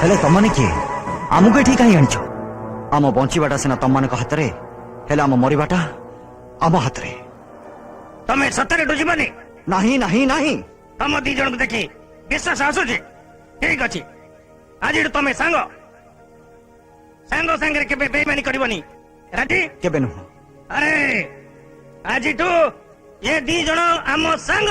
हेले तमने किए आमको एठी कहीं आनिछ आम बंचीबाटा सिना तम मान हाथ में हेले आम मरिबाटा आम हाथ में तमें सतरे डुजिबनी नहीं नहीं नहीं तम दी जन को देखी विश्वास आसुची ठीक अच्छी आज तमें सांग सांग सांगे के बेईमानी करबनी राजी केबे नुह अरे आज ये दी जन आम सांग